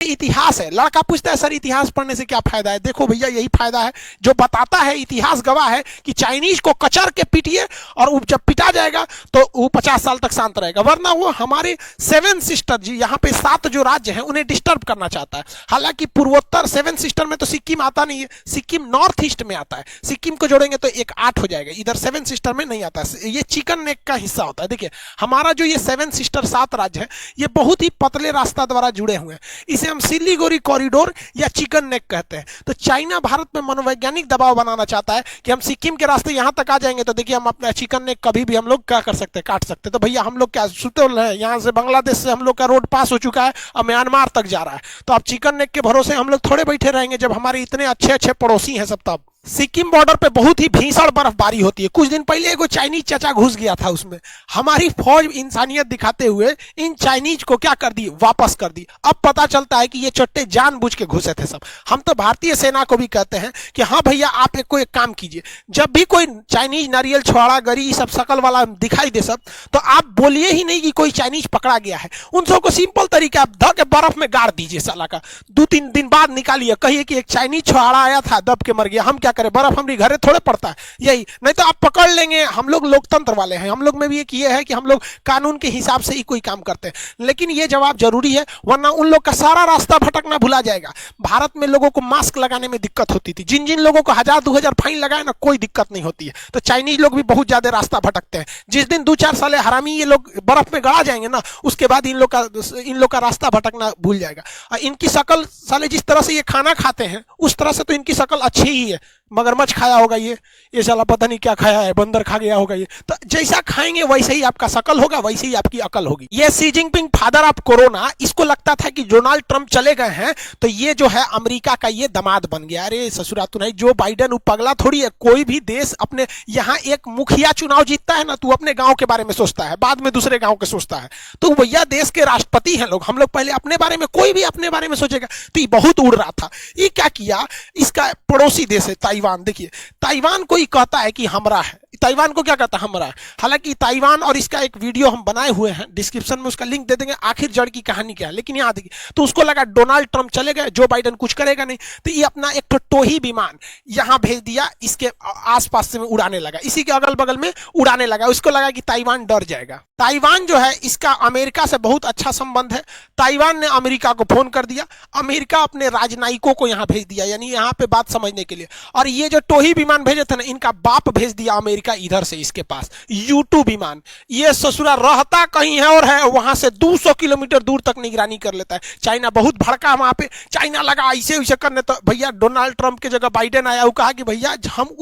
इतिहास है। लड़का पूछता है सर इतिहास पढ़ने से क्या फायदा है? देखो भैया यही फायदा है जो बताता है, इतिहास गवाह है कि चाइनीज को कचर के पीटिए और वो जब पिटा जाएगा तो वो 50 साल तक शांत रहेगा, वरना वो हमारे 7 सिस्टर जी यहाँ पे 7 जो राज्य हैं उन्हें डिस्टर्ब करना चाहता है। हालांकि पूर्वोत्तर 7 सिस्टर में तो सिक्किम आता नहीं है, सिक्किम नॉर्थ ईस्ट में आता है। सिक्किम को जोड़ेंगे तो एक 8 हो जाएगा, इधर 7 सिस्टर में नहीं आता है। ये चिकन नेक का हिस्सा होता है। देखिए हमारा जो ये 7 सिस्टर 7 राज्य है ये बहुत ही पतले रास्ता द्वारा जुड़े हुए हैं, इसे हम सिलीगुड़ी कॉरिडोर या चिकन नेक कहते हैं। तो चाइना भारत में मनोवैज्ञानिक दबाव बनाना चाहता है कि हम सिक्किम के रास्ते यहां तक आ जाएंगे तो देखिए हम अपना चिकन नेक कभी भी हम लोग क्या कर सकते हैं, काट सकते हैं। तो भैया हम लोग क्या सुतल है, यहाँ से बांग्लादेश से हम लोग का रोड पास हो चुका है और म्यांमार तक जा रहा है, तो अब चिकन नेक के भरोसे हम लोग थोड़े बैठे रहेंगे जब हमारे इतने अच्छे अच्छे पड़ोसी हैं सब। तब सिक्किम बॉर्डर पे बहुत ही भीषण बर्फबारी होती है। कुछ दिन पहले एगो चाइनीज चाचा घुस गया था उसमें, हमारी फौज इंसानियत दिखाते हुए इन चाइनीज को क्या कर दी, वापस कर दी। अब पता चलता है कि ये चट्टे जानबूझ के घुसे थे सब। हम तो भारतीय सेना को भी कहते हैं कि हाँ भैया आप एक काम कीजिए, जब भी कोई चाइनीज नारियल छुआड़ा गरी सब शकल वाला दिखाई दे सब, तो आप बोलिए ही नहीं कि कोई चाइनीज पकड़ा गया है। उन सबको सिंपल तरीका आप ध के बर्फ में गाड़ दीजिए साला का, 2-3 दिन बाद निकालिए, कहिए कि एक चाइनीज छुआड़ा आया था दब के मर गया, हम क्या करे, बर्फ हमारी घरे थोड़े पड़ता है यही। नहीं तो आप पकड़ लेंगे, हम लोग लोकतंत्र वाले हैं, हम लोग में भी एक ये है कि हम लोग कानून के हिसाब से ही कोई काम करते हैं। लेकिन ये जवाब जरूरी है वरना उन लोग का सारा रास्ता भटकना भुला जाएगा। भारत में लोगों को मास्क लगाने में दिक्कत होती थी, जिन जिन लोगों को 1000-2000 फाइन लगाए ना कोई दिक्कत नहीं होती है। तो चाइनीज लोग भी बहुत ज्यादा रास्ता भटकते हैं। जिस दिन 2-4 साल हरामी ये लोग बर्फ में गड़ा जाएंगे ना, उसके बाद इन लोग का रास्ता भटकना भूल जाएगा। इनकी शकल साले जिस तरह से ये खाना खाते हैं उस तरह से तो इनकी शकल अच्छी ही है। मगरमच्छ खाया होगा ये साला पता नहीं क्या खाया है, बंदर खा गया होगा ये। तो जैसा खाएंगे वैसे ही आपका शकल होगा, वैसे ही आपकी अकल होगी। ये Xi Jinping father of corona, इसको लगता था कि डोनाल्ड ट्रंप चले गए हैं तो ये जो है अमेरिका का ये दामाद बन गया। अरे ससुरा तू नहीं, जो बाइडेन पगला थोड़ी है। कोई भी देश अपने यहाँ एक मुखिया चुनाव जीतता है ना, तू अपने गांव के बारे में सोचता है, बाद में दूसरे गांव के सोचता है। तो भैया देश के राष्ट्रपति हैं लोग, हम लोग पहले अपने बारे में, कोई भी अपने बारे में सोचेगा। तो ये बहुत उड़ रहा था। ये क्या किया, इसका पड़ोसी देश है ताइवान। देखिए ताइवान को ही कहता है कि हमरा है, ताइवान को क्या कहता है, हमरा है। हालांकि ताइवान और इसका एक वीडियो हम बनाए हुए हैं, डिस्क्रिप्शन में उसका लिंक दे देंगे, आखिर जड़ की कहानी क्या है। लेकिन यहाँ देखिए, तो उसको लगा डोनाल्ड ट्रंप चले गए, जो बाइडेन कुछ करेगा नहीं, तो ये अपना एक टोही विमान यहाँ भेज दिया, इसके आसपास से में उड़ाने लगा, इसी के अगल बगल में उड़ाने लगा। उसको लगा कि ताइवान डर जाएगा। ताइवान जो है इसका अमेरिका से बहुत अच्छा संबंध है। ताइवान ने अमेरिका को फोन कर दिया, अमेरिका अपने राजनयिकों को यहाँ भेज दिया, यानी यहाँ पे बात समझने के लिए। और ये जो टोही विमान भेजे थे ना, इनका बाप भेज दिया अमेरिका इधर से इसके पास U2 विमान। ये ससुरा रहता कहीं है और है वहां से 200 किलोमीटर दूर तक निगरानी कर लेता है। चाइना बहुत भड़का वहां पे, चाइना लगा ऐसे वैसे करने, तो भैया डोनाल्ड ट्रंप के जगह बाइडेन आया, वो कहा कि भैया हम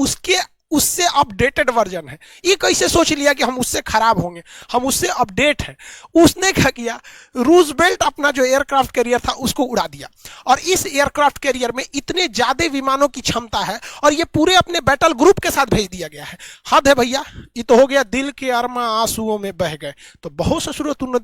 उससे अपडेटेड वर्जन है। ये कैसे सोच लिया कि हम उससे खराब होंगे, हम उससे अपडेट हैं। उसने क्या किया, रूजवेल्ट अपना जो एयरक्राफ्ट कैरियर था उसको उड़ा दिया। और इस एयरक्राफ्ट कैरियर में इतने ज्यादा विमानों की क्षमता है और ये पूरे अपने बैटल ग्रुप के साथ भेज दिया गया है। हद है भैया, ये तो हो गया दिल के अरमा आंसुओं में बह गए। तो बहुत ससुरो तुम